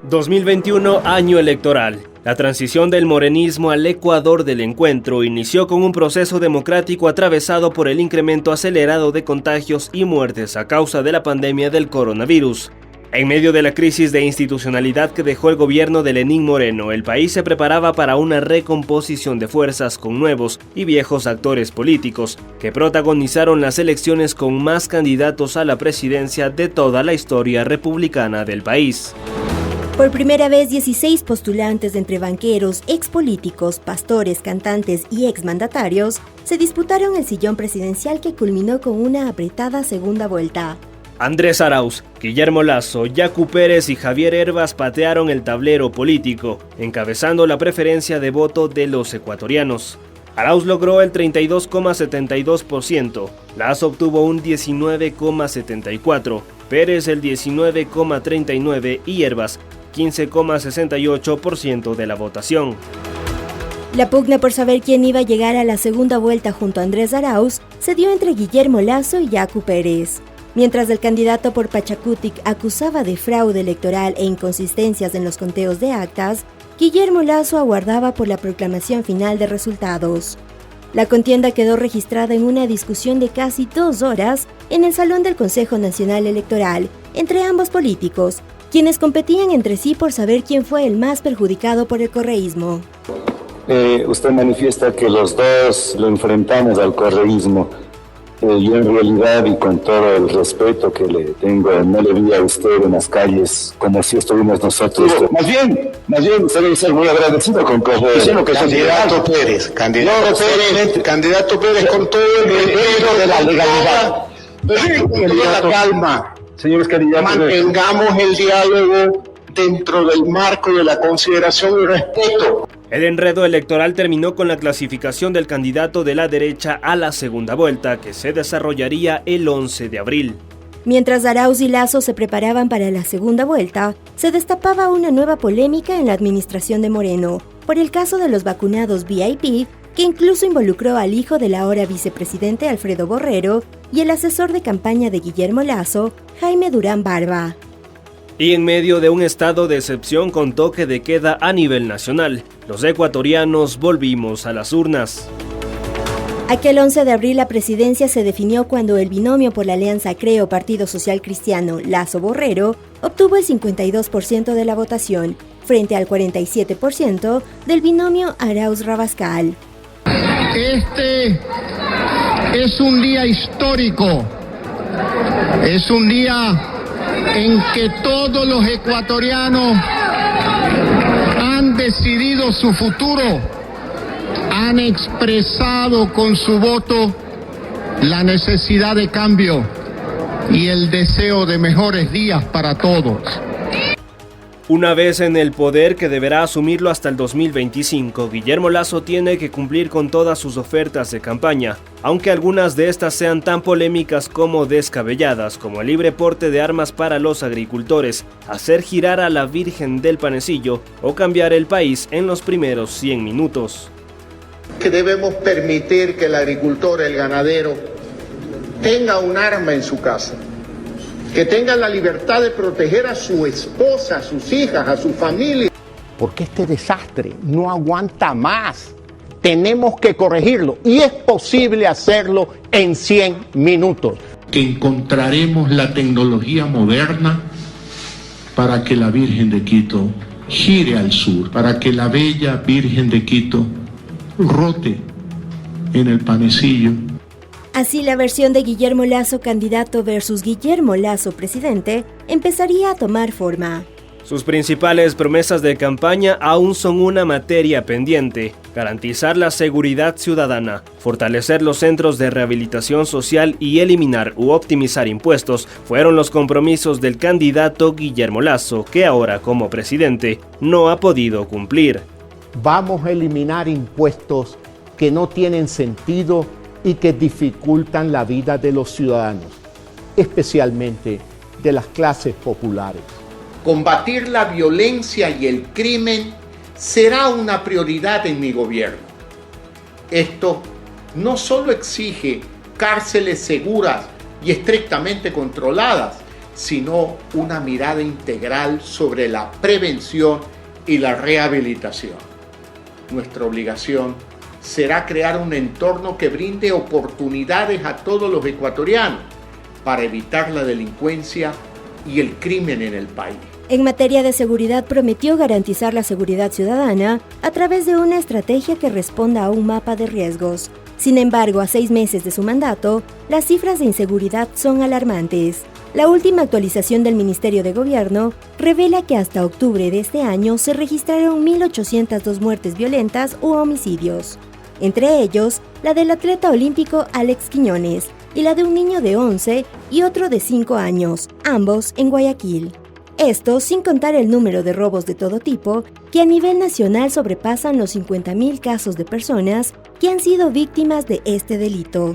2021, año electoral. La transición del morenismo al Ecuador del encuentro inició con un proceso democrático atravesado por el incremento acelerado de contagios y muertes a causa de la pandemia del coronavirus. En medio de la crisis de institucionalidad que dejó el gobierno de Lenín Moreno, el país se preparaba para una recomposición de fuerzas con nuevos y viejos actores políticos que protagonizaron las elecciones con más candidatos a la presidencia de toda la historia republicana del país. Por primera vez, 16 postulantes entre banqueros, expolíticos, pastores, cantantes y exmandatarios se disputaron el sillón presidencial que culminó con una apretada segunda vuelta. Andrés Arauz, Guillermo Lasso, Yacu Pérez y Javier Hervas patearon el tablero político, encabezando la preferencia de voto de los ecuatorianos. Arauz logró el 32,72%, Lasso obtuvo un 19,74%, Pérez el 19,39% y Hervas 15,68% de la votación. La pugna por saber quién iba a llegar a la segunda vuelta junto a Andrés Arauz se dio entre Guillermo Lasso y Yacu Pérez. Mientras el candidato por Pachacutic acusaba de fraude electoral e inconsistencias en los conteos de actas, Guillermo Lasso aguardaba por la proclamación final de resultados. La contienda quedó registrada en una discusión de casi 2 horas en el Salón del Consejo Nacional Electoral entre ambos políticos, quienes competían entre sí por saber quién fue el más perjudicado por el correísmo. Usted manifiesta que los dos lo enfrentamos al correísmo. Yo en realidad, y con todo el respeto que le tengo, no le vi a usted en las calles como si estuvimos nosotros. Más bien, usted debe ser muy agradecido con Correa. Candidato Pérez, candidato Pérez con todo el respeto de la legalidad. Con la calma, señores candidatos, mantengamos el diálogo dentro del marco de la consideración y respeto. El enredo electoral terminó con la clasificación del candidato de la derecha a la segunda vuelta, que se desarrollaría el 11 de abril. Mientras Arauz y Lasso se preparaban para la segunda vuelta, se destapaba una nueva polémica en la administración de Moreno, por el caso de los vacunados VIP, que incluso involucró al hijo del ahora vicepresidente Alfredo Borrero y el asesor de campaña de Guillermo Lasso, Jaime Durán Barba. Y en medio de un estado de excepción con toque de queda a nivel nacional, los ecuatorianos volvimos a las urnas. Aquel 11 de abril la presidencia se definió cuando el binomio por la alianza Creo Partido Social Cristiano Lasso-Borrero obtuvo el 52% de la votación, frente al 47% del binomio Arauz-Rabascal. Este es un día histórico, es un día en que todos los ecuatorianos han decidido su futuro, han expresado con su voto la necesidad de cambio y el deseo de mejores días para todos. Una vez en el poder, que deberá asumirlo hasta el 2025, Guillermo Lasso tiene que cumplir con todas sus ofertas de campaña, aunque algunas de estas sean tan polémicas como descabelladas, como el libre porte de armas para los agricultores, hacer girar a la Virgen del Panecillo o cambiar el país en los primeros 100 minutos. Que debemos permitir que el agricultor, el ganadero, tenga un arma en su casa, que tenga la libertad de proteger a su esposa, a sus hijas, a su familia. Porque este desastre no aguanta más. Tenemos que corregirlo y es posible hacerlo en 100 minutos. Que encontraremos la tecnología moderna para que la Virgen de Quito gire al sur, para que la bella Virgen de Quito rote en el Panecillo. Así, la versión de Guillermo Lasso candidato versus Guillermo Lasso presidente empezaría a tomar forma. Sus principales promesas de campaña aún son una materia pendiente: garantizar la seguridad ciudadana, fortalecer los centros de rehabilitación social y eliminar u optimizar impuestos fueron los compromisos del candidato Guillermo Lasso, que ahora como presidente no ha podido cumplir. Vamos a eliminar impuestos que no tienen sentido y que dificultan la vida de los ciudadanos, especialmente de las clases populares. Combatir la violencia y el crimen será una prioridad en mi gobierno. Esto no solo exige cárceles seguras y estrictamente controladas, sino una mirada integral sobre la prevención y la rehabilitación. Nuestra obligación será crear un entorno que brinde oportunidades a todos los ecuatorianos para evitar la delincuencia y el crimen en el país. En materia de seguridad, prometió garantizar la seguridad ciudadana a través de una estrategia que responda a un mapa de riesgos. Sin embargo, a 6 meses de su mandato, las cifras de inseguridad son alarmantes. La última actualización del Ministerio de Gobierno revela que hasta octubre de este año se registraron 1.802 muertes violentas u homicidios. Entre ellos, la del atleta olímpico Alex Quiñones y la de un niño de 11 y otro de 5 años, ambos en Guayaquil. Esto sin contar el número de robos de todo tipo, que a nivel nacional sobrepasan los 50.000 casos de personas que han sido víctimas de este delito.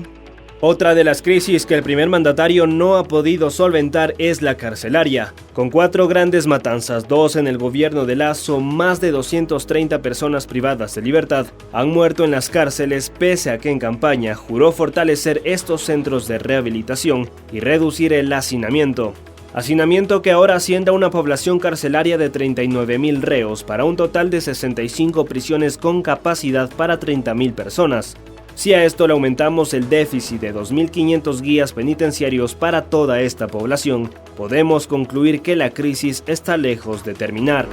Otra de las crisis que el primer mandatario no ha podido solventar es la carcelaria. Con 4 grandes matanzas, 2 en el gobierno de Lasso, más de 230 personas privadas de libertad han muerto en las cárceles, pese a que en campaña juró fortalecer estos centros de rehabilitación y reducir el hacinamiento. Hacinamiento que ahora asciende a una población carcelaria de 39.000 reos para un total de 65 prisiones con capacidad para 30.000 personas. Si a esto le aumentamos el déficit de 2.500 guías penitenciarios para toda esta población, podemos concluir que la crisis está lejos de terminar.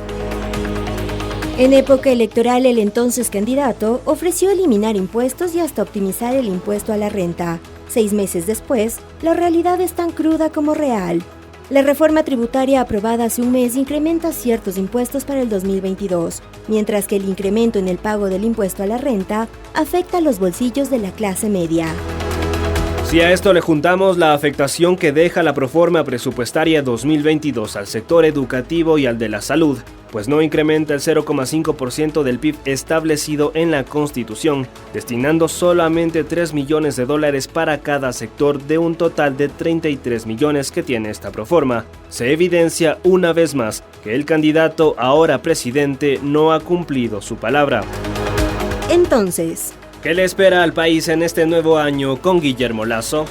En época electoral, el entonces candidato ofreció eliminar impuestos y hasta optimizar el impuesto a la renta. 6 meses después, la realidad es tan cruda como real. La reforma tributaria aprobada hace un mes incrementa ciertos impuestos para el 2022, mientras que el incremento en el pago del impuesto a la renta afecta a los bolsillos de la clase media. Si a esto le juntamos la afectación que deja la proforma presupuestaria 2022 al sector educativo y al de la salud, pues no incrementa el 0,5% del PIB establecido en la Constitución, destinando solamente $3 millones para cada sector de un total de 33 millones que tiene esta proforma, se evidencia una vez más que el candidato, ahora presidente, no ha cumplido su palabra. Entonces, ¿qué le espera al país en este nuevo año con Guillermo Lasso?